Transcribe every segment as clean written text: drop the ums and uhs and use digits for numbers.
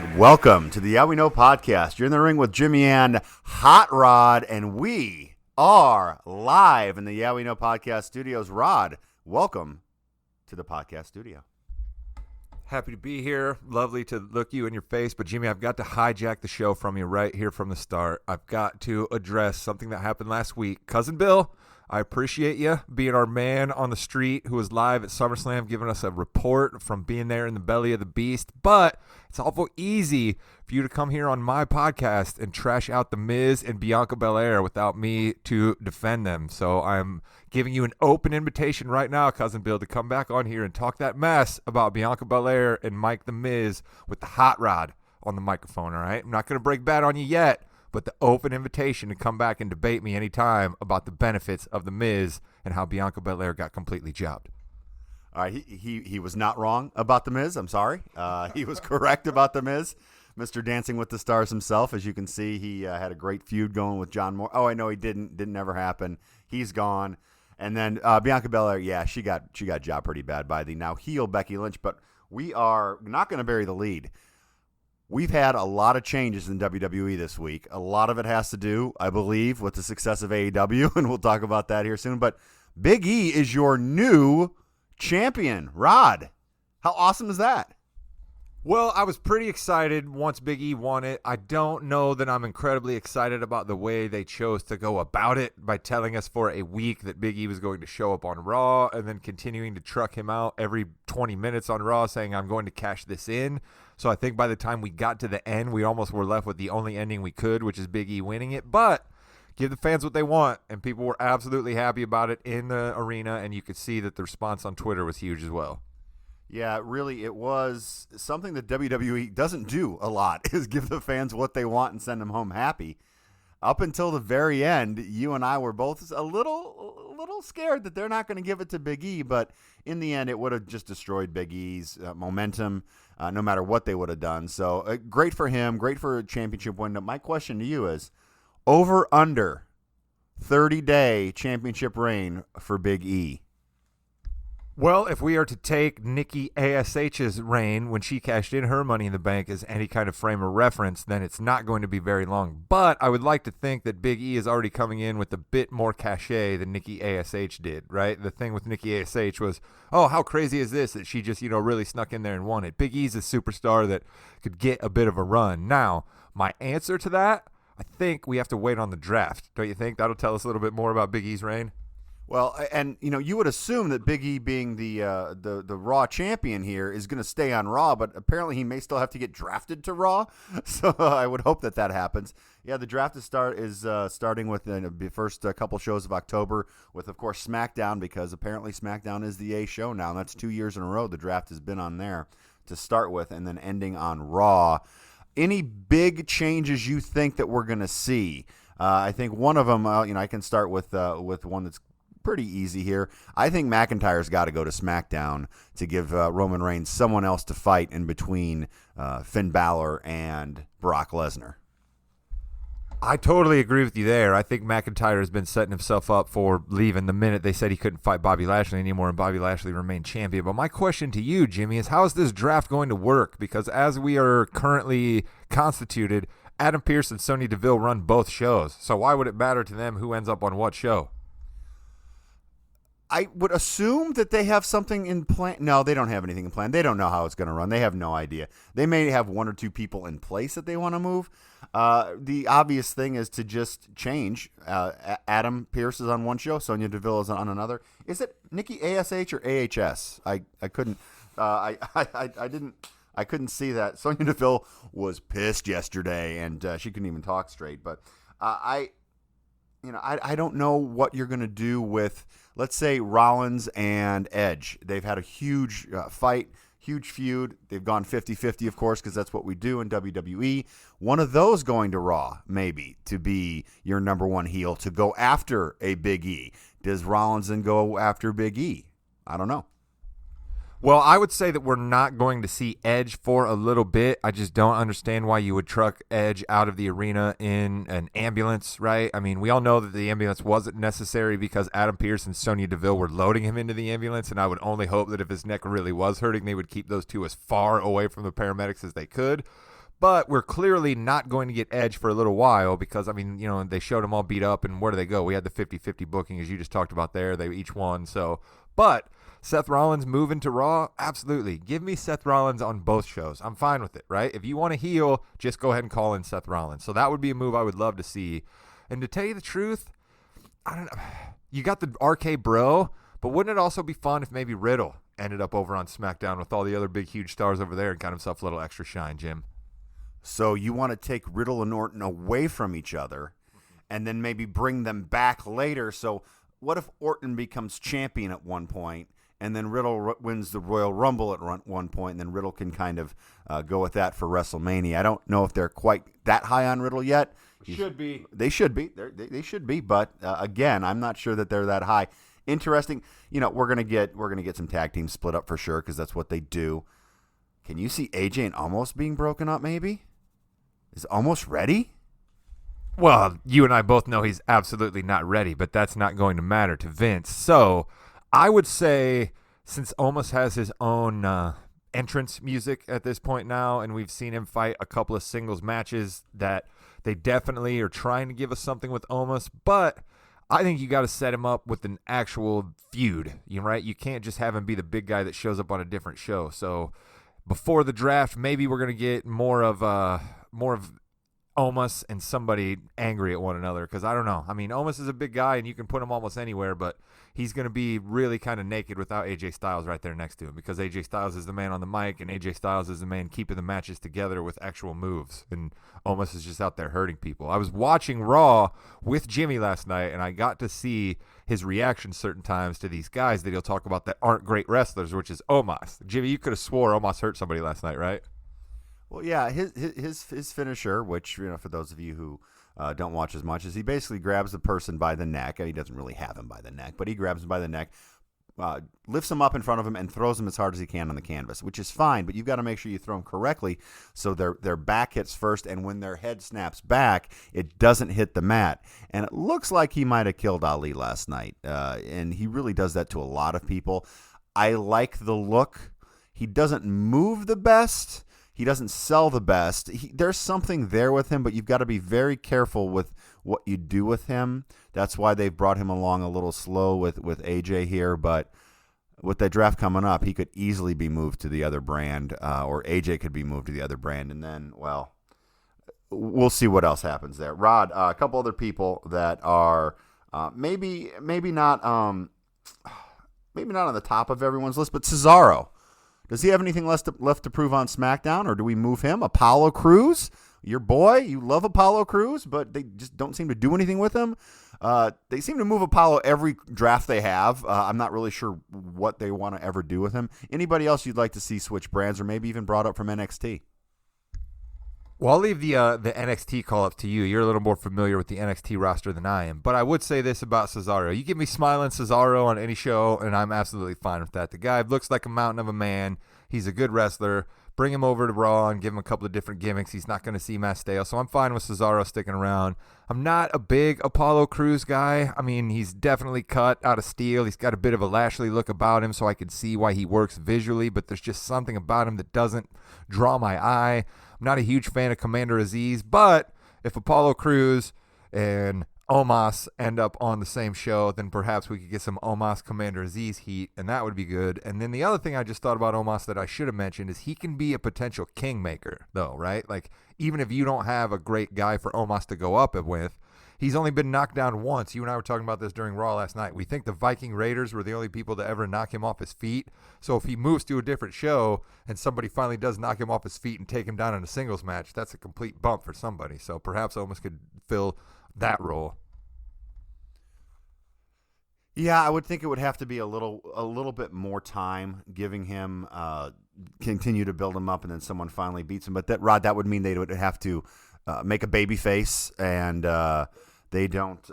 right, welcome to the Yeah We Know podcast. You're in the ring with Jimmy and Hot Rod, and we are live in the Yeah We Know podcast studios. Rod, welcome to the podcast studio. Happy to be here. Lovely to look you in your face. But, Jimmy, I've got to hijack the show from you right here from the start. I've got to address something that happened last week. Cousin Bill, I appreciate you being our man on the street who was live at SummerSlam, giving us a report from being there in the belly of the beast. But it's awful easy for you to come here on my podcast and trash out The Miz and Bianca Belair without me to defend them. So I'm giving you an open invitation right now, Cousin Bill, to come back on here and talk that mess about Bianca Belair and Mike The Miz with the hot rod on the microphone, all right? I'm not going to break bad on you yet, but the open invitation to come back and debate me anytime about the benefits of The Miz and how Bianca Belair got completely jobbed. All right, he was not wrong about The Miz. I'm sorry. He was correct about The Miz. Mr. Dancing with the Stars himself. As you can see, he had a great feud going with John Moore. Oh, I know he didn't. Didn't ever happen. He's gone. And then Bianca Belair, yeah, she got jobbed pretty bad by the now heel Becky Lynch. But we are not going to bury the lead. We've had a lot of changes in WWE this week. A lot of it has to do, I believe, with the success of AEW, and we'll talk about that here soon. But Big E is your new champion. Rod, how awesome is that? Well, I was pretty excited once Big E won it. I don't know that I'm incredibly excited about the way they chose to go about it by telling us for a week that Big E was going to show up on Raw and then continuing to truck him out every 20 minutes on Raw saying, I'm going to cash this in. So I think by the time we got to the end, we almost were left with the only ending we could, which is Big E winning it. But give the fans what they want, and people were absolutely happy about it in the arena, and you could see that the response on Twitter was huge as well. Yeah, really, it was something that WWE doesn't do a lot, is give the fans what they want and send them home happy. Up until the very end, you and I were both a little scared that they're not going to give it to Big E, but in the end, it would have just destroyed Big E's momentum, no matter what they would have done. So great for him, great for a championship win. My question to you is, over under 30-day championship reign for Big E? Well, if we are to take Nikki ASH's reign when she cashed in her Money in the Bank as any kind of frame of reference, then it's not going to be very long. But I would like to think that Big E is already coming in with a bit more cachet than Nikki ASH did, right? The thing with Nikki ASH was, oh, how crazy is this that she just, really snuck in there and won it. Big E's a superstar that could get a bit of a run. Now, my answer to that, I think we have to wait on the draft. Don't you think? That'll tell us a little bit more about Big E's reign. Well, and you would assume that Big E, being the Raw champion here, is going to stay on Raw, but apparently he may still have to get drafted to Raw. So I would hope that happens. Yeah, the draft is starting with the first couple shows of October, with of course SmackDown, because apparently SmackDown is the A show now. And that's 2 years in a row the draft has been on there to start with, and then ending on Raw. Any big changes you think that we're going to see? I think one of them, I can start with one that's pretty easy here. I think McIntyre's got to go to SmackDown to give Roman Reigns someone else to fight in between Finn Balor and Brock Lesnar. I totally agree with you there. I think McIntyre has been setting himself up for leaving the minute they said he couldn't fight Bobby Lashley anymore and Bobby Lashley remained champion. But my question to you, Jimmy, is how is this draft going to work? Because as we are currently constituted, Adam Pearce and Sonya Deville run both shows. So why would it matter to them who ends up on what show? I would assume that they have something in plan. No, they don't have anything in plan. They don't know how it's going to run. They have no idea. They may have one or two people in place that they want to move. The obvious thing is to just change. Adam Pearce is on one show. Sonya Deville is on another. Is it Nikki ASH or AHS? I couldn't. I couldn't see that. Sonya Deville was pissed yesterday, and she couldn't even talk straight. But I don't know what you're going to do with, let's say, Rollins and Edge. They've had a huge fight, huge feud. They've gone 50-50, of course, because that's what we do in WWE. One of those going to Raw, maybe, to be your number one heel, to go after a Big E. Does Rollins then go after Big E? I don't know. Well, I would say that we're not going to see Edge for a little bit. I just don't understand why you would truck Edge out of the arena in an ambulance, right? I mean, we all know that the ambulance wasn't necessary because Adam Pearce and Sonya Deville were loading him into the ambulance, and I would only hope that if his neck really was hurting, they would keep those two as far away from the paramedics as they could. But we're clearly not going to get Edge for a little while because, I mean, you know, they showed them all beat up, and where do they go? We had the 50-50 booking, as you just talked about there. They each won. So, but Seth Rollins moving to Raw? Absolutely. Give me Seth Rollins on both shows. I'm fine with it, right? If you want to heel, just go ahead and call in Seth Rollins. So that would be a move I would love to see. And to tell you the truth, I don't know. You got the RK Bro, but wouldn't it also be fun if maybe Riddle ended up over on SmackDown with all the other big, huge stars over there and got himself a little extra shine, Jim? So you want to take Riddle and Orton away from each other and then maybe bring them back later. So what if Orton becomes champion at one point and then Riddle wins the Royal Rumble at one point, and then Riddle can kind of go with that for WrestleMania? I don't know if they're quite that high on Riddle yet. Should be. They should be. They should be. But again, I'm not sure that they're that high. Interesting. You know, we're gonna get some tag teams split up for sure because that's what they do. Can you see AJ and Almost being broken up? Maybe. Is Almost ready? Well, you and I both know he's absolutely not ready, but that's not going to matter to Vince. So I would say, since Almost has his own entrance music at this point now, and we've seen him fight a couple of singles matches, that they definitely are trying to give us something with Almost, but I think you got to set him up with an actual feud, right? You can't just have him be the big guy that shows up on a different show. So before the draft, maybe we're going to get more of Omos and somebody angry at one another, because I don't know. I mean, Omos is a big guy, and you can put him almost anywhere, but he's going to be really kind of naked without AJ Styles right there next to him, because AJ Styles is the man on the mic, and AJ Styles is the man keeping the matches together with actual moves, and Omos is just out there hurting people. I was watching Raw with Jimmy last night, and I got to see his reaction certain times to these guys that he'll talk about that aren't great wrestlers, which is Omos. Jimmy, you could have swore Omos hurt somebody last night, right? Well, yeah, his finisher, which, you know, for those of you who don't watch as much, is he basically grabs the person by the neck. He doesn't really have him by the neck, but he grabs him by the neck, lifts him up in front of him, and throws him as hard as he can on the canvas, which is fine, but you've got to make sure you throw him correctly so their back hits first, and when their head snaps back, it doesn't hit the mat. And it looks like he might have killed Ali last night, and he really does that to a lot of people. I like the look. He doesn't move the best. He doesn't sell the best. There's something there with him, but you've got to be very careful with what you do with him. That's why they've brought him along a little slow with AJ here. But with the draft coming up, he could easily be moved to the other brand, or AJ could be moved to the other brand. And then, well, we'll see what else happens there. Rod, a couple other people that are maybe not on the top of everyone's list, but Cesaro. Does he have anything left to prove on SmackDown, or do we move him? Apollo Crews, your boy, you love Apollo Crews, but they just don't seem to do anything with him. They seem to move Apollo every draft they have. I'm not really sure what they want to ever do with him. Anybody else you'd like to see switch brands, or maybe even brought up from NXT? Well, I'll leave the NXT call-up to you. You're a little more familiar with the NXT roster than I am. But I would say this about Cesaro. You give me smiling Cesaro on any show, and I'm absolutely fine with that. The guy looks like a mountain of a man. He's a good wrestler. Bring him over to Raw and give him a couple of different gimmicks. He's not going to see Matt Stale, so I'm fine with Cesaro sticking around. I'm not a big Apollo Crews guy. I mean, he's definitely cut out of steel. He's got a bit of a Lashley look about him, so I can see why he works visually, but there's just something about him that doesn't draw my eye. I'm not a huge fan of Commander Aziz, but if Apollo Crews and Omos end up on the same show, then perhaps we could get some Omos Commander Aziz heat, and that would be good. And then the other thing I just thought about Omos that I should have mentioned is he can be a potential kingmaker, though, right? Like, even if you don't have a great guy for Omos to go up with, he's only been knocked down once. You and I were talking about this during Raw last night. We think the Viking Raiders were the only people to ever knock him off his feet. So if he moves to a different show and somebody finally does knock him off his feet and take him down in a singles match, that's a complete bump for somebody. So perhaps Omos could fill that role. Yeah, I would think it would have to be a little bit more time, giving him continue to build him up, and then someone finally beats him. But that would mean they would have to make a baby face, and they don't.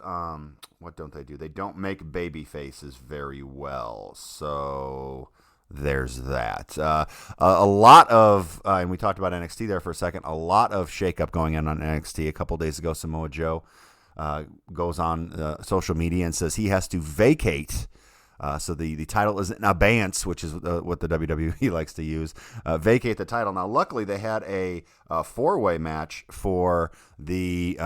What don't they do? They don't make baby faces very well. So there's that. A lot of, and we talked about NXT there for a second. A lot of shakeup going on NXT. A couple days ago, Samoa Joe goes on social media and says he has to vacate So the title is in abeyance, which is what the WWE likes to use. Vacate the title. Now, luckily, they had a four-way match for the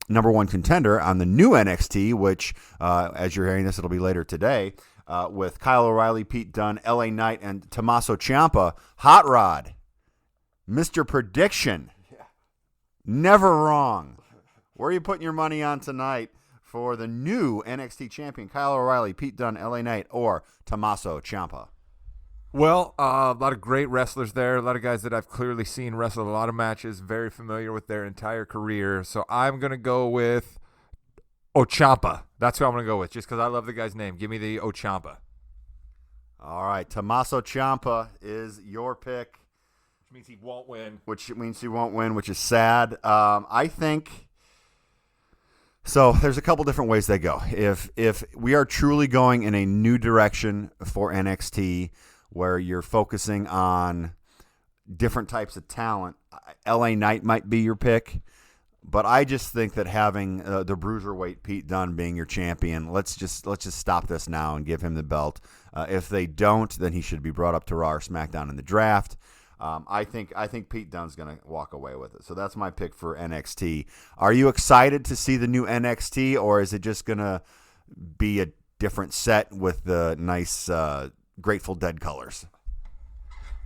number one contender on the new NXT, which, as you're hearing this, it'll be later today, with Kyle O'Reilly, Pete Dunne, LA Knight, and Tommaso Ciampa. Hot Rod, Mr. Prediction. Yeah. Never wrong. Where are you putting your money on tonight for the new NXT champion, Kyle O'Reilly, Pete Dunne, LA Knight, or Tommaso Ciampa? Well, a lot of great wrestlers there, a lot of guys that I've clearly seen wrestle a lot of matches, very familiar with their entire career. So I'm going to go with Ciampa. That's who I'm going to go with, just because I love the guy's name. Give me the Ciampa. All right, Tommaso Ciampa is your pick. Which means he won't win. Which means he won't win, which is sad. I think... So there's a couple different ways they go. If we are truly going in a new direction for NXT where you're focusing on different types of talent, LA Knight might be your pick. But I just think that having the bruiserweight Pete Dunne being your champion, let's just stop this now and give him the belt. If they don't, then he should be brought up to Raw or SmackDown in the draft. I think Pete Dunne's going to walk away with it. So that's my pick for NXT. Are you excited to see the new NXT, or is it just going to be a different set with the nice Grateful Dead colors?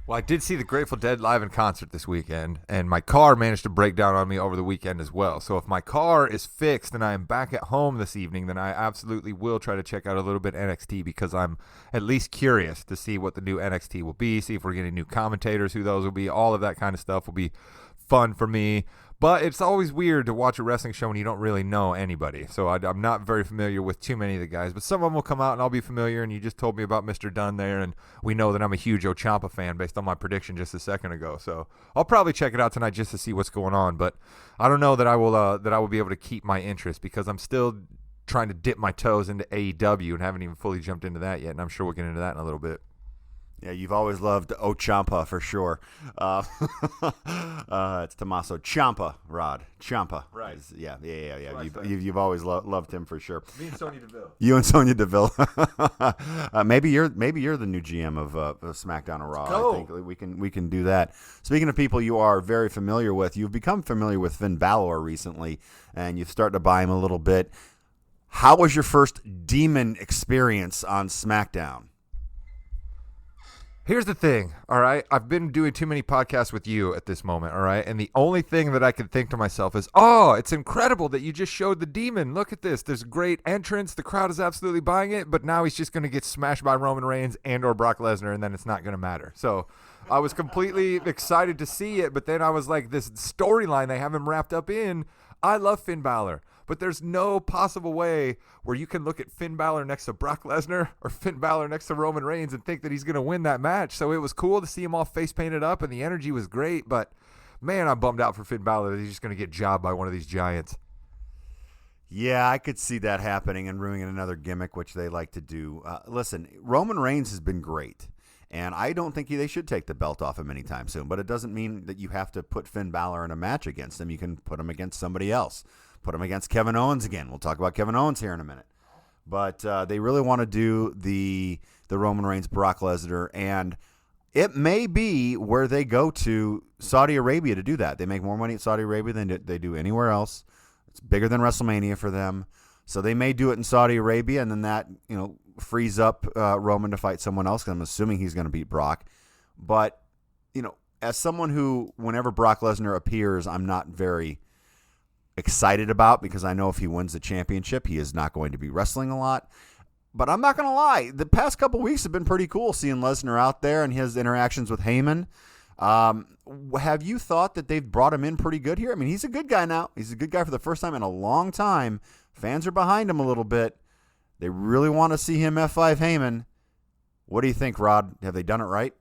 Well, I did see the Grateful Dead live in concert this weekend, and my car managed to break down on me over the weekend as well. So if my car is fixed and I am back at home this evening, then I absolutely will try to check out a little bit NXT, because I'm at least curious to see what the new NXT will be, see if we're getting new commentators, who those will be. All of that kind of stuff will be fun for me. But it's always weird to watch a wrestling show when you don't really know anybody. So I'm not very familiar with too many of the guys. But some of them will come out and I'll be familiar. And you just told me about Mr. Dunne there. And we know that I'm a huge Ciampa fan based on my prediction just a second ago. So I'll probably check it out tonight just to see what's going on. But I don't know that I will be able to keep my interest, because I'm still trying to dip my toes into AEW and haven't even fully jumped into that yet. And I'm sure we'll get into that in a little bit. Yeah, you've always loved Ciampa for sure. It's Tommaso Ciampa, Rod. Ciampa. Right. Yeah. You've always loved him for sure. Me and Sonya Deville. You and Sonya Deville. Maybe you're the new GM of SmackDown or Raw. Go. I think we can do that. Speaking of people you are very familiar with, you've become familiar with Finn Balor recently, and you've started to buy him a little bit. How was your first demon experience on SmackDown? Here's the thing, all right? I've been doing too many podcasts with you at this moment, all right? And the only thing that I can think to myself is, oh, it's incredible that you just showed the demon. Look at this. There's a great entrance. The crowd is absolutely buying it, but now he's just going to get smashed by Roman Reigns and or Brock Lesnar, and then it's not going to matter. So I was completely excited to see it, but then I was like, this storyline they have him wrapped up in, I love Finn Balor. But there's no possible way where you can look at Finn Balor next to Brock Lesnar or Finn Balor next to Roman Reigns and think that he's going to win that match. So it was cool to see him all face painted up, and the energy was great. But, man, I'm bummed out for Finn Balor that he's just going to get jobbed by one of these giants. Yeah, I could see that happening and ruining another gimmick, which they like to do. Listen, Roman Reigns has been great, and I don't think they should take the belt off him anytime soon. But it doesn't mean that you have to put Finn Balor in a match against him. You can put him against somebody else. Put him against Kevin Owens again. We'll talk about Kevin Owens here in a minute. But they really want to do the Roman Reigns, Brock Lesnar, and it may be where they go to Saudi Arabia to do that. They make more money at Saudi Arabia than they do anywhere else. It's bigger than WrestleMania for them. So they may do it in Saudi Arabia, and then that frees up Roman to fight someone else, 'cause I'm assuming he's going to beat Brock. But, as someone who, whenever Brock Lesnar appears, I'm not very excited about, because I know if he wins the championship, he is not going to be wrestling a lot. But I'm not going to lie, the past couple weeks have been pretty cool seeing Lesnar out there and his interactions with Heyman. Have you thought that they've brought him in pretty good here? I mean, he's a good guy now. He's a good guy for the first time in a long time. Fans are behind him a little bit. They really want to see him F5 Heyman. What do you think, Rod? Have they done it right?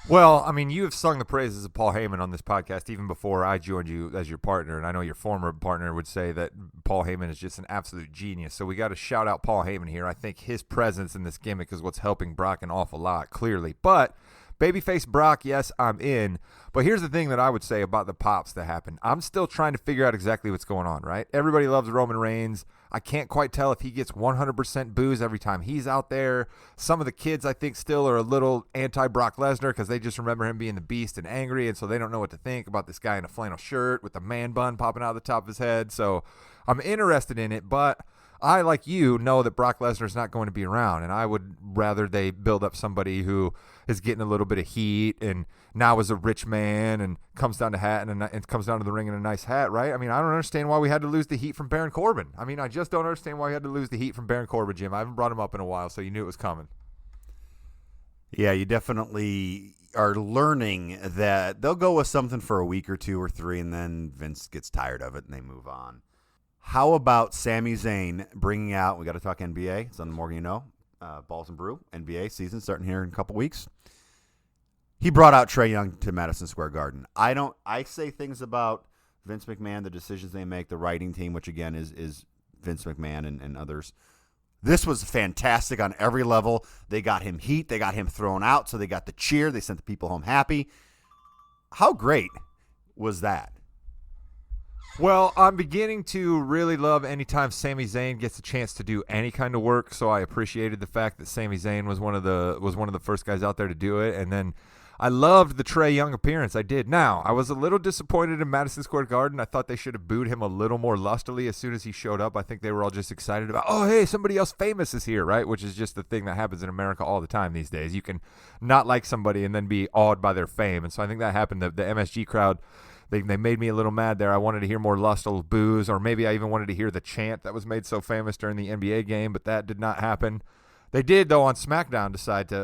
Well, I mean, you have sung the praises of Paul Heyman on this podcast even before I joined you as your partner, and I know your former partner would say that Paul Heyman is just an absolute genius. So we got to shout out Paul Heyman here. I think his presence in this gimmick is what's helping Brock an awful lot, clearly. But babyface Brock, yes, I'm in. But here's the thing that I would say about the pops that happened. I'm still trying to figure out exactly what's going on, right? Everybody loves Roman Reigns. I can't quite tell if he gets 100% boos every time he's out there. Some of the kids, I think, still are a little anti-Brock Lesnar because they just remember him being the beast and angry, and so they don't know what to think about this guy in a flannel shirt with a man bun popping out of the top of his head. So I'm interested in it, but I, like you, know that Brock Lesnar is not going to be around, and I would rather they build up somebody who is getting a little bit of heat and now is a rich man and comes down and comes down to the ring in a nice hat, right? I mean, I don't understand why we had to lose the heat from Baron Corbin. I mean, I just don't understand why we had to lose the heat from Baron Corbin, Jim. I haven't brought him up in a while, so you knew it was coming. Yeah, you definitely are learning that they'll go with something for a week or 2 or 3, and then Vince gets tired of it and they move on. How about Sami Zayn bringing out, we got to talk NBA. It's on the Morgan, Balls and Brew, NBA season starting here in a couple weeks. He brought out Trae Young to Madison Square Garden. I say things about Vince McMahon, the decisions they make, the writing team, which again is Vince McMahon and others. This was fantastic on every level. They got him heat. They got him thrown out, so they got the cheer. They sent the people home happy. How great was that? Well, I'm beginning to really love anytime Sami Zayn gets a chance to do any kind of work, so I appreciated the fact that Sami Zayn was one of the first guys out there to do it, and then I loved the Trae Young appearance. I did. Now, I was a little disappointed in Madison Square Garden. I thought they should have booed him a little more lustily as soon as he showed up. I think they were all just excited about, oh, hey, somebody else famous is here, right? Which is just the thing that happens in America all the time these days. You can not like somebody and then be awed by their fame, and so I think that happened. The MSG crowd, They made me a little mad there. I wanted to hear more lustful boos, or maybe I even wanted to hear the chant that was made so famous during the NBA game, but that did not happen. They did, though, on SmackDown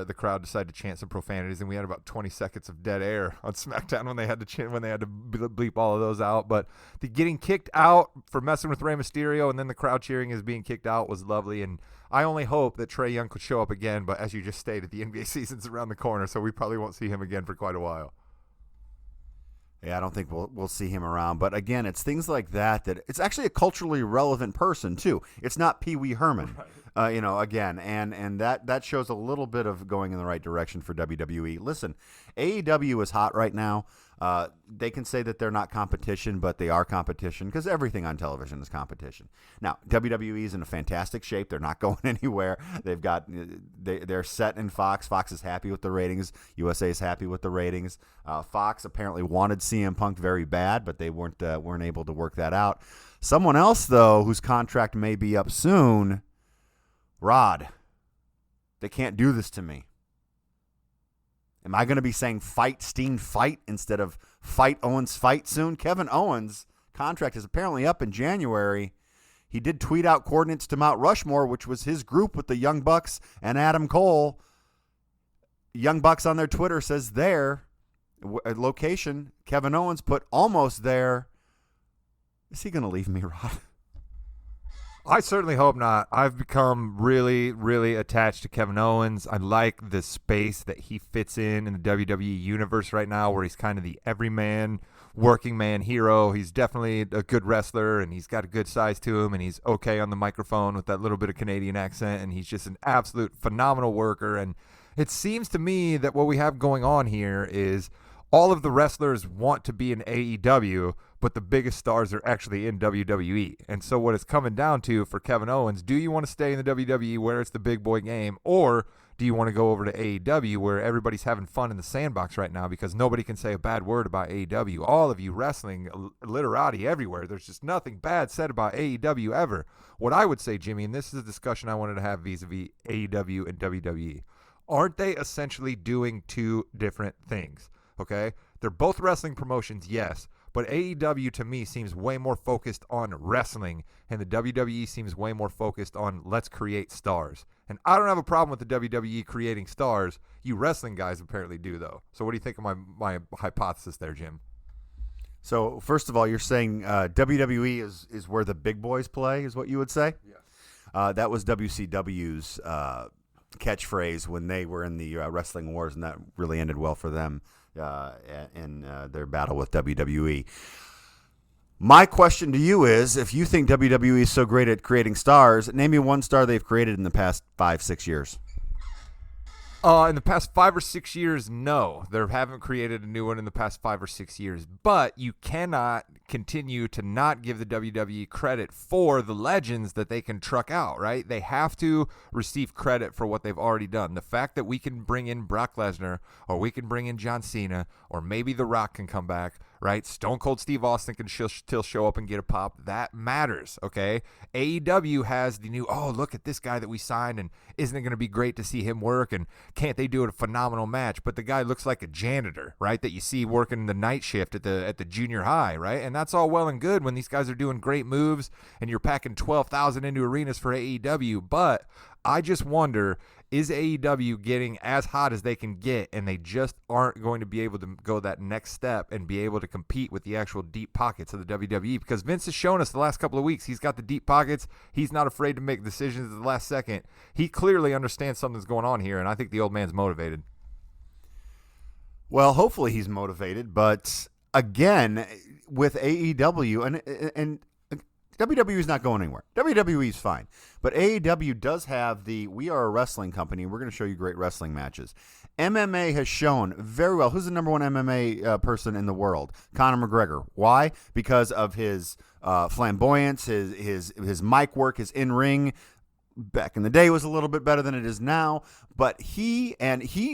the crowd decided to chant some profanities, and we had about 20 seconds of dead air on SmackDown when they had to bleep all of those out. But the getting kicked out for messing with Rey Mysterio and then the crowd cheering as being kicked out was lovely, and I only hope that Trae Young could show up again, but as you just stated, the NBA season's around the corner, so we probably won't see him again for quite a while. Yeah, I don't think we'll see him around. But again, it's things like that it's actually a culturally relevant person too. It's not Pee Wee Herman, right. Again, and that shows a little bit of going in the right direction for WWE. Listen, AEW is hot right now. They can say that they're not competition, but they are competition because everything on television is competition. Now, WWE is in a fantastic shape. They're not going anywhere. They're set in Fox. Fox is happy with the ratings. USA is happy with the ratings. Fox apparently wanted CM Punk very bad, but they weren't able to work that out. Someone else, though, whose contract may be up soon, Rod. They can't do this to me. Am I going to be saying fight Steen fight instead of fight Owens fight soon? Kevin Owens' contract is apparently up in January. He did tweet out coordinates to Mount Rushmore, which was his group with the Young Bucks and Adam Cole. Young Bucks on their Twitter says there, location, Kevin Owens put almost there. Is he going to leave me, Rod? I certainly hope not. I've become really, really attached to Kevin Owens. I like the space that he fits in the WWE universe right now, where he's kind of the everyman, working man hero. He's definitely a good wrestler, and he's got a good size to him, and he's okay on the microphone with that little bit of Canadian accent, and he's just an absolute phenomenal worker. And it seems to me that what we have going on here is all of the wrestlers want to be in AEW, but the biggest stars are actually in WWE. And so what it's coming down to for Kevin Owens, do you want to stay in the WWE where it's the big boy game, or do you want to go over to AEW where everybody's having fun in the sandbox right now because nobody can say a bad word about AEW? All of you wrestling literati everywhere. There's just nothing bad said about AEW ever. What I would say, Jimmy, and this is a discussion I wanted to have vis-a-vis AEW and WWE, aren't they essentially doing two different things? Okay? They're both wrestling promotions, yes, but AEW to me seems way more focused on wrestling, and the WWE seems way more focused on let's create stars. And I don't have a problem with the WWE creating stars. You wrestling guys apparently do, though. So what do you think of my hypothesis there, Jim? So first of all, you're saying WWE is where the big boys play, is what you would say? Yes. That was WCW's catchphrase when they were in the Wrestling Wars, and that really ended well for them in their battle with WWE. My question to you is, if you think WWE is so great at creating stars, name me one star they've created in the past 5-6 years. In the past 5 or 6 years, no. They haven't created a new one in the past 5 or 6 years. But you cannot continue to not give the WWE credit for the legends that they can truck out, right? They have to receive credit for what they've already done. The fact that we can bring in Brock Lesnar, or we can bring in John Cena, or maybe The Rock can come back, right? Stone Cold Steve Austin can still show up and get a pop. That matters, okay? AEW has the new, oh, look at this guy that we signed, and isn't it going to be great to see him work, and can't they do a phenomenal match? But the guy looks like a janitor, right, that you see working the night shift at the junior high, right? And that's all well and good when these guys are doing great moves and you're packing 12,000 into arenas for AEW, but I just wonder, is AEW getting as hot as they can get, and they just aren't going to be able to go that next step and be able to compete with the actual deep pockets of the WWE? Because Vince has shown us the last couple of weeks he's got the deep pockets. He's not afraid to make decisions at the last second. He clearly understands something's going on here, and I think the old man's motivated. Well, hopefully he's motivated, but again, with AEW, and WWE is not going anywhere. WWE is fine. But AEW does have we are a wrestling company, and we're going to show you great wrestling matches. MMA has shown very well. Who's the number one MMA person in the world? Conor McGregor. Why? Because of his flamboyance, his mic work, his in-ring. Back in the day was a little bit better than it is now. But he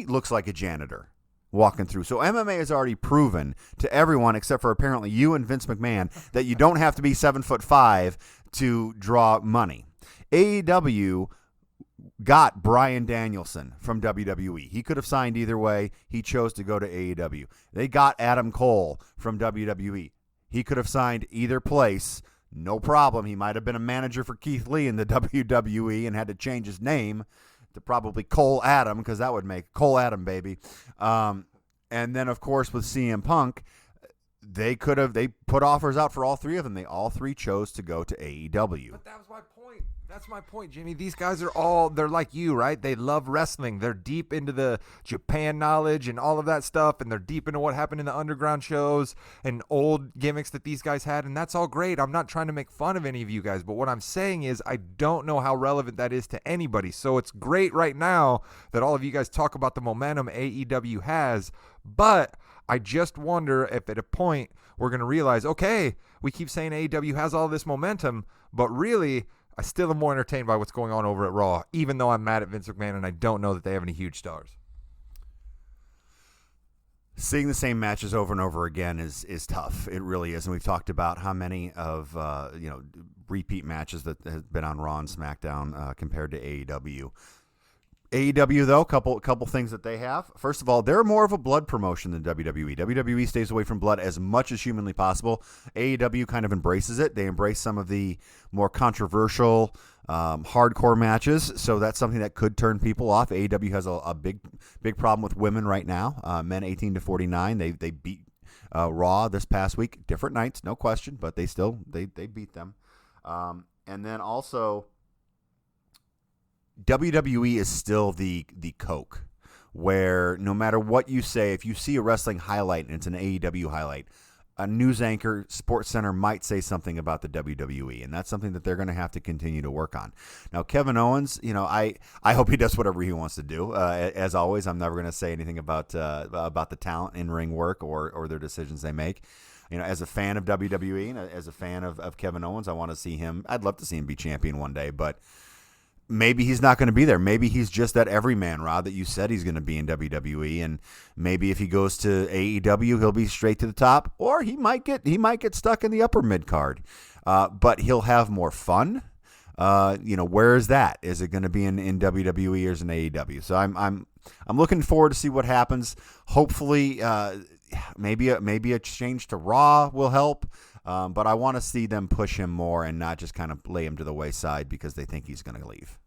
looks like a janitor walking through. So MMA has already proven to everyone, except for apparently you and Vince McMahon, that you don't have to be 7'5" to draw money. AEW got Bryan Danielson from WWE. He could have signed either way. He chose to go to AEW. They got Adam Cole from WWE. He could have signed either place. No problem. He might have been a manager for Keith Lee in the WWE and had to change his name to probably Cole Adam, because that would make Cole Adam, baby. And then, of course, with CM Punk, they put offers out for all three of them. They all three chose to go to AEW. But that was my point. That's my point, Jimmy. These guys they're like you, right? They love wrestling. They're deep into the Japan knowledge and all of that stuff, and they're deep into what happened in the underground shows and old gimmicks that these guys had, and that's all great. I'm not trying to make fun of any of you guys, but what I'm saying is I don't know how relevant that is to anybody. So it's great right now that all of you guys talk about the momentum AEW has, but I just wonder if at a point we're going to realize, okay, we keep saying AEW has all this momentum, but really I still am more entertained by what's going on over at Raw, even though I'm mad at Vince McMahon and I don't know that they have any huge stars. Seeing the same matches over and over again is tough. It really is. And we've talked about how many of repeat matches that have been on Raw and SmackDown compared to AEW. AEW, though, couple things that they have. First of all, they're more of a blood promotion than WWE. WWE stays away from blood as much as humanly possible. AEW kind of embraces it. They embrace some of the more controversial, hardcore matches, so that's something that could turn people off. AEW has a big problem with women right now, men 18 to 49. They beat Raw this past week. Different nights, no question, but they beat them. And then also, WWE is still the Coke, where no matter what you say, if you see a wrestling highlight and it's an AEW highlight, a news anchor, Sports Center might say something about the WWE, and that's something that they're going to have to continue to work on. Now, Kevin Owens, I hope he does whatever he wants to do. As always, I'm never going to say anything about the talent in ring work or their decisions they make. As a fan of WWE and as a fan of Kevin Owens, I want to see him. I'd love to see him be champion one day, but maybe he's not going to be there. Maybe he's just that everyman, Rod, that you said he's going to be in WWE, and maybe if he goes to AEW, he'll be straight to the top, or he might get stuck in the upper mid card. But he'll have more fun. Where is that? Is it going to be in WWE or is it in AEW? So I'm looking forward to see what happens. Hopefully, maybe a change to Raw will help. But I want to see them push him more and not just kind of lay him to the wayside because they think he's going to leave.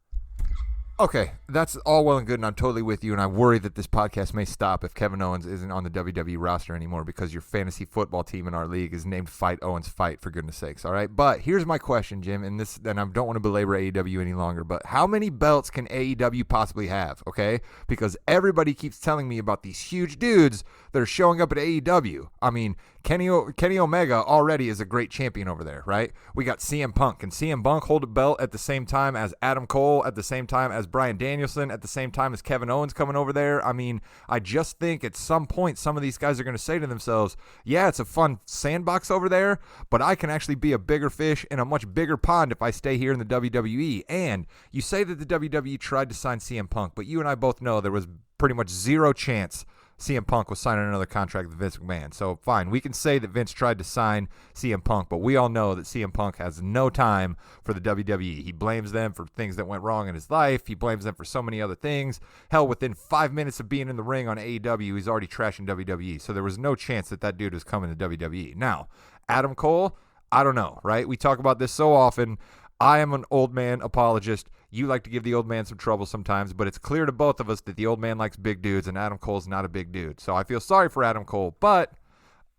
Okay, that's all well and good, and I'm totally with you, and I worry that this podcast may stop if Kevin Owens isn't on the WWE roster anymore because your fantasy football team in our league is named Fight Owens Fight, for goodness sakes, all right? But here's my question, Jim, and I don't want to belabor AEW any longer, but how many belts can AEW possibly have, okay? Because everybody keeps telling me about these huge dudes that are showing up at AEW. I mean, Kenny Omega already is a great champion over there, right? We got CM Punk. Can CM Punk hold a belt at the same time as Adam Cole, at the same time as Bryan Danielson, at the same time as Kevin Owens coming over there? I mean, I just think at some point some of these guys are going to say to themselves, yeah, it's a fun sandbox over there, but I can actually be a bigger fish in a much bigger pond if I stay here in the WWE. And you say that the WWE tried to sign CM Punk, but you and I both know there was pretty much zero chance CM Punk was signing another contract with Vince McMahon. So fine, we can say that Vince tried to sign CM Punk, but we all know that CM Punk has no time for the WWE. He blames them for things that went wrong in his life. He blames them for so many other things. Hell, within 5 minutes of being in the ring on AEW, he's already trashing WWE. So there was no chance that dude was coming to WWE. Now, Adam Cole, I don't know, right? We talk about this so often. I am an old man apologist. You like to give the old man some trouble sometimes, but it's clear to both of us that the old man likes big dudes, and Adam Cole's not a big dude. So I feel sorry for Adam Cole. But,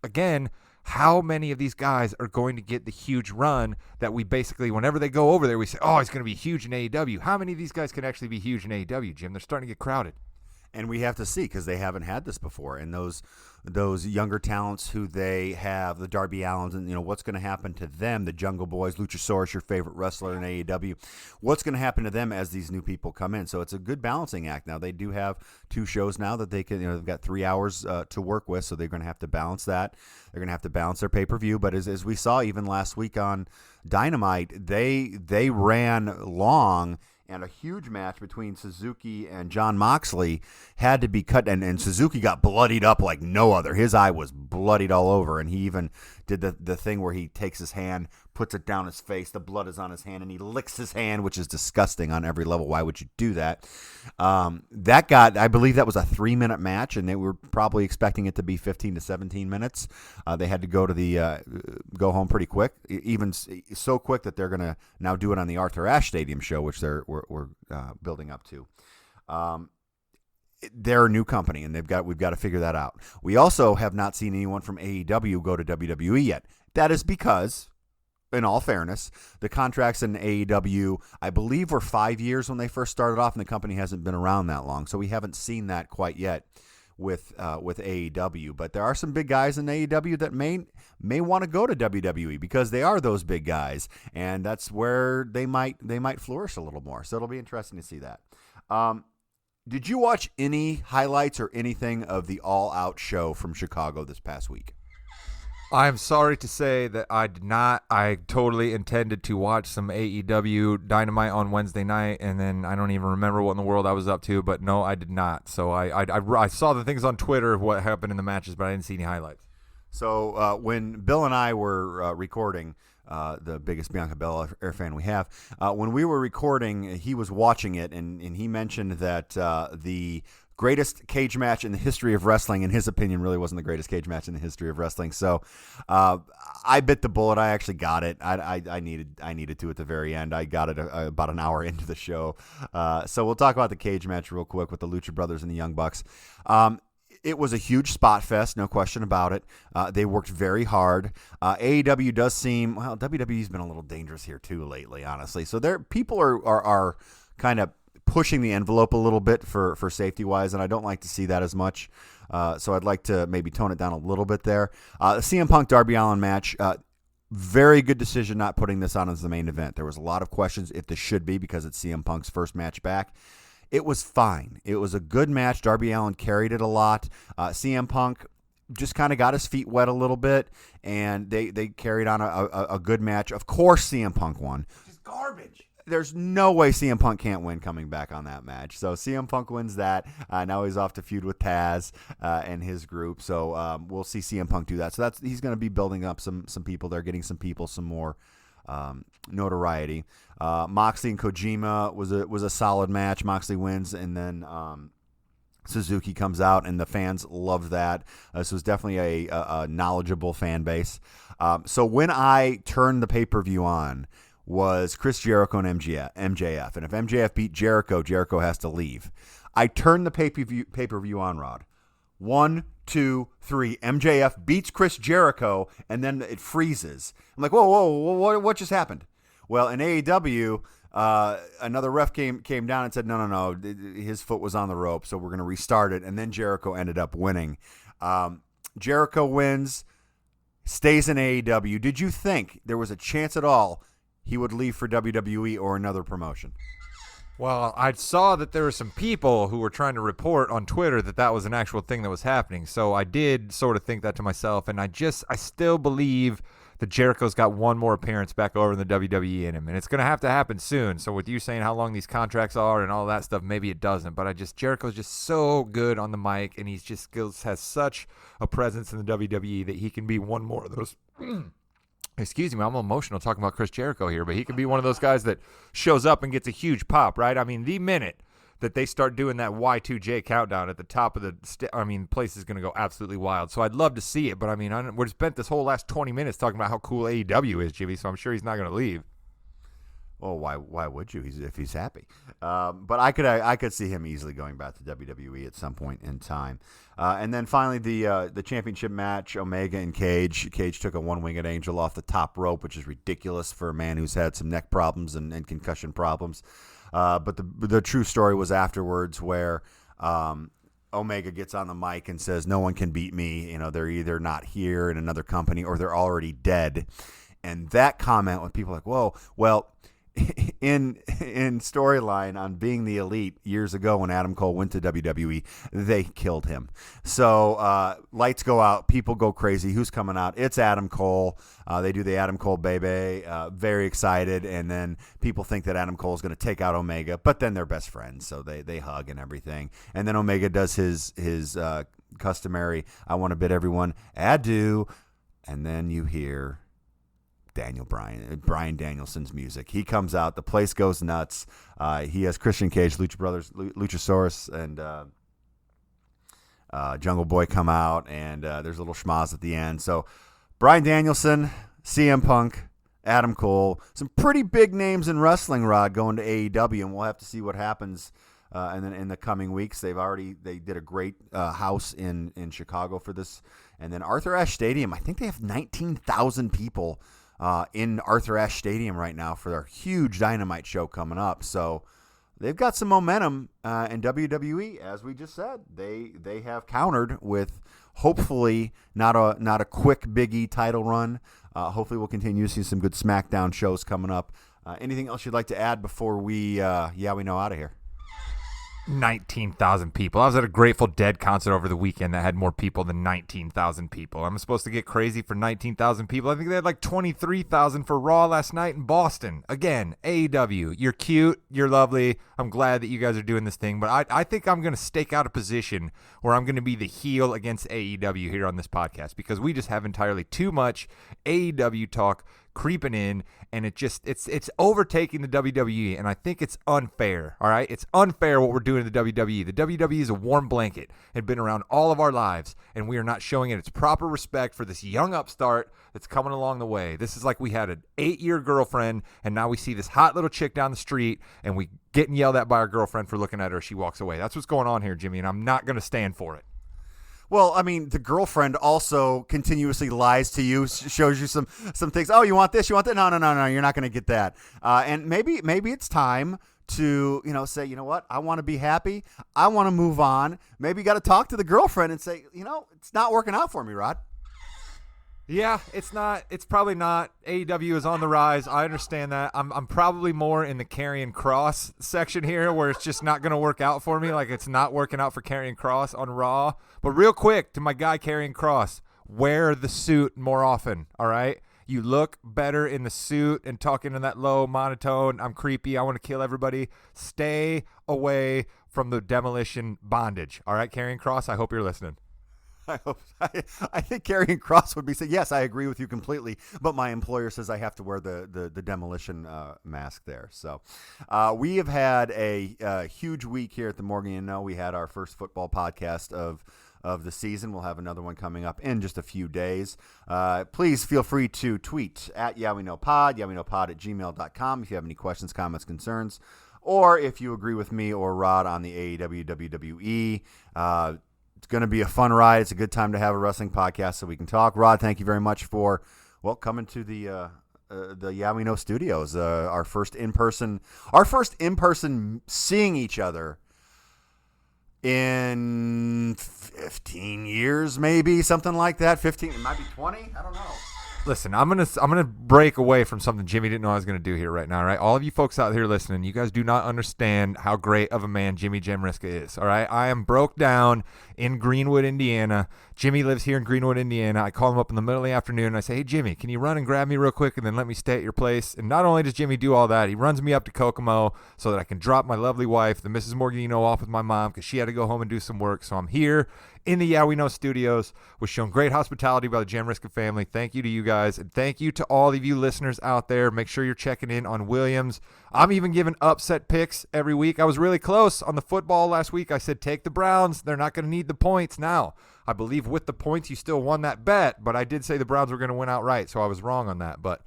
again, how many of these guys are going to get the huge run that we basically, whenever they go over there, we say, oh, he's going to be huge in AEW. How many of these guys can actually be huge in AEW, Jim? They're starting to get crowded. And we have to see, because they haven't had this before. And those younger talents who they have, the Darby Allins, and what's going to happen to them, the Jungle Boys, Luchasaurus, your favorite wrestler in AEW, what's going to happen to them as these new people come in? So it's a good balancing act. Now they do have 2 shows now that they can, they've got 3 hours to work with, so they're going to have to balance that. They're going to have to balance their pay-per-view. But as we saw even last week on Dynamite, they ran long. And a huge match between Suzuki and Jon Moxley had to be cut, and Suzuki got bloodied up like no other. His eye was bloodied all over, and he even did the thing where he takes his hand, puts it down his face, the blood is on his hand, and he licks his hand, which is disgusting on every level. Why would you do that? I believe that was a 3-minute match, and they were probably expecting it to be 15 to 17 minutes. They had to go to go home pretty quick, even so quick that they're going to now do it on the Arthur Ashe Stadium show, which we're building up to. They're a new company, and we've got to figure that out. We also have not seen anyone from AEW go to WWE yet. That is because, in all fairness, the contracts in AEW, I believe, were 5 years when they first started off, and the company hasn't been around that long. So we haven't seen that quite yet with AEW. But there are some big guys in AEW that may want to go to WWE because they are those big guys, and that's where they might flourish a little more. So it'll be interesting to see that. Did you watch any highlights or anything of the All Out show from Chicago this past week? I'm sorry to say that I did not. I totally intended to watch some AEW Dynamite on Wednesday night, and then I don't even remember what in the world I was up to, but no, I did not. So I saw the things on Twitter of what happened in the matches, but I didn't see any highlights. So when Bill and I were recording, the biggest Bianca Belair fan we have, when we were recording, he was watching it, and he mentioned that the greatest cage match in the history of wrestling, in his opinion, really wasn't the greatest cage match in the history of wrestling. So I bit the bullet. I actually got it. I needed to at the very end. I got it about an hour into the show. So we'll talk about the cage match real quick with the Lucha Brothers and the Young Bucks. It was a huge spot fest, no question about it. They worked very hard. AEW does seem, well, WWE's been a little dangerous here too lately, honestly. So people are kind of pushing the envelope a little bit for safety wise, and I don't like to see that as much. So I'd like to maybe tone it down a little bit there. The CM Punk Darby Allin match, very good decision not putting this on as the main event. There was a lot of questions if this should be because it's CM Punk's first match back. It was fine. It was a good match. Darby Allin carried it a lot. CM Punk just kind of got his feet wet a little bit, and they carried on a good match. Of course, CM Punk won. Just garbage. There's no way CM Punk can't win coming back on that match. So CM Punk wins that. Now he's off to feud with Taz and his group. So we'll see CM Punk do that. So he's going to be building up some people there, getting some people some more notoriety. Moxley and Kojima was a solid match. Moxley wins, and then Suzuki comes out, and the fans loved that. This was definitely a knowledgeable fan base. So when I turned the pay-per-view on, was Chris Jericho and MJF. And if MJF beat Jericho, Jericho has to leave. I turned the pay-per-view on, Rod. 1, 2, 3. MJF beats Chris Jericho, and then it freezes. I'm like, whoa, what just happened? Well, in AEW, another ref came down and said, no, his foot was on the rope, so we're going to restart it. And then Jericho ended up winning. Jericho wins. stays in AEW. Did you think there was a chance at all he would leave for WWE or another promotion? Well, I saw that there were some people who were trying to report on Twitter that that was an actual thing that was happening. So I did sort of think that to myself, and I still believe that Jericho's got one more appearance back over in the WWE in him, and it's going to happen soon. So with you saying how long these contracts are and all that stuff, maybe it doesn't. But Jericho's just so good on the mic, and he's just has such a presence in the WWE that he can be one more of those. Excuse me, I'm emotional talking about Chris Jericho here, but he can be one of those guys that shows up and gets a huge pop, right? I mean, the minute that they start doing that Y2J countdown at the top of the place is going to go absolutely wild. So I'd love to see it, but I mean, we've spent this whole last 20 minutes talking about how cool AEW is, Jimmy, so I'm sure he's not going to leave. Well, why would you? If he's happy, but I could see him easily going back to WWE at some point in time. And then finally, the championship match: Omega and Cage. Cage took a one-winged angel off the top rope, which is ridiculous for a man who's had some neck problems and concussion problems. But the true story was afterwards, where Omega gets on the mic and says, "No one can beat me. You know, they're either not here in another company or they're already dead." And that comment, when people are like, "Whoa, well." In storyline on Being the Elite years ago when Adam Cole went to WWE, they killed him. So lights go out, people go crazy. Who's coming out? It's Adam Cole. They do the Adam Cole baby, very excited, and then people think that Adam Cole is going to take out Omega, but then they're best friends, so they hug and everything. And then Omega does his customary, I want to bid everyone adieu, and then you hear Brian Danielson's music. He comes out, the place goes nuts. He has Christian Cage, Lucha Brothers, Luchasaurus, and Jungle Boy come out, and there's a little schmaz at the end. So Brian Danielson, CM Punk, Adam Cole, some pretty big names in wrestling, Rod, going to AEW, and we'll have to see what happens and then in the coming weeks. They did a great house in Chicago for this, and then Arthur Ashe Stadium. I think they have 19,000 people in Arthur Ashe Stadium right now for their huge Dynamite show coming up. So they've got some momentum in WWE, as we just said. They have countered with hopefully not a quick Big E title run. Hopefully we'll continue to see some good SmackDown shows coming up. Anything else you'd like to add before we know out of here? 19,000 people. I was at a Grateful Dead concert over the weekend that had more people than 19,000 people. I'm supposed to get crazy for 19,000 people. I think they had like 23,000 for Raw last night in Boston. Again, AEW, you're cute, you're lovely. I'm glad that you guys are doing this thing, but I think I'm going to stake out a position where I'm going to be the heel against AEW here on this podcast, because we just have entirely too much AEW talk creeping in, and it's overtaking the WWE, and I think it's unfair. All right, it's unfair what we're doing to the WWE. The WWE is a warm blanket, had been around all of our lives, and we are not showing it its proper respect for this young upstart that's coming along the way. This is like we had an 8-year girlfriend, and now we see this hot little chick down the street, and we getting yelled at by our girlfriend for looking at her as she walks away. That's what's going on here, Jimmy, and I'm not going to stand for it. Well, I mean, the girlfriend also continuously lies to you, shows you some things. Oh, you want this? You want that? No, you're not going to get that. And maybe it's time to, say, you know what? I want to be happy. I want to move on. Maybe you got to talk to the girlfriend and say, it's not working out for me, Rod. Yeah, it's not. It's probably not. AEW is on the rise. I understand that. I'm probably more in the Karrion Kross section here, where it's just not going to work out for me. Like, it's not working out for Karrion Kross on Raw. But real quick, to my guy Karrion Kross, wear the suit more often, all right? You look better in the suit and talking in that low monotone. I'm creepy. I want to kill everybody. Stay away from the demolition bondage, all right, Karrion Kross? I hope you're listening. I think Karrion Kross would be saying, yes, I agree with you completely, but my employer says I have to wear the demolition mask there. So we have had a huge week here at the Morgan. We had our first football podcast of the season. We'll have another one coming up in just a few days. Please feel free to tweet at YahWeKnowPod, YahWeKnowPod@gmail.com if you have any questions, comments, concerns, or if you agree with me or Rod on the AEW WWE. It's going to be a fun ride. It's a good time to have a wrestling podcast so we can talk. Rod, thank you very much for coming to the Yeah We Know studios. Our first in person seeing each other in 15 years, maybe something like that. 15, it might be 20. I don't know. Listen, I'm gonna break away from something Jimmy didn't know I was gonna do here right now. All right, all of you folks out here listening, you guys do not understand how great of a man Jimmy Jamriska is. All right, I am broke down in Greenwood, Indiana. Jimmy lives here in Greenwood, Indiana. I call him up in the middle of the afternoon and I say, "Hey Jimmy, can you run and grab me real quick and then let me stay at your place?" And not only does Jimmy do all that, he runs me up to Kokomo so that I can drop my lovely wife, the Mrs. Morganino, off with my mom because she had to go home and do some work. So I'm here in the Yeah We Know studios. Was shown great hospitality by the Jamriska family. Thank you to you guys, and thank you to all of you listeners out there. Make sure you're checking in on Williams. I'm even giving upset picks every week. I was really close on the football last week. I said take the Browns. They're not going to need the points now. I believe with the points you still won that bet, but I did say the Browns were going to win outright, so I was wrong on that. But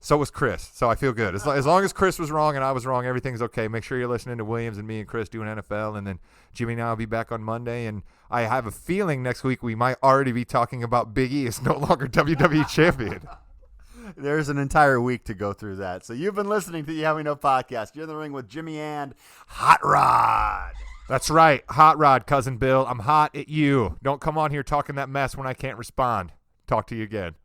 so was Chris, so I feel good. As long as Chris was wrong and I was wrong, everything's okay. Make sure you're listening to Williams and me and Chris doing NFL, and then Jimmy and I will be back on Monday. And I have a feeling next week we might already be talking about Big E is no longer WWE champion. There's an entire week to go through that. So you've been listening to the Yeah We Know podcast. You're in the ring with Jimmy and Hot Rod. That's right, Hot Rod, Cousin Bill. I'm hot at you. Don't come on here talking that mess when I can't respond. Talk to you again.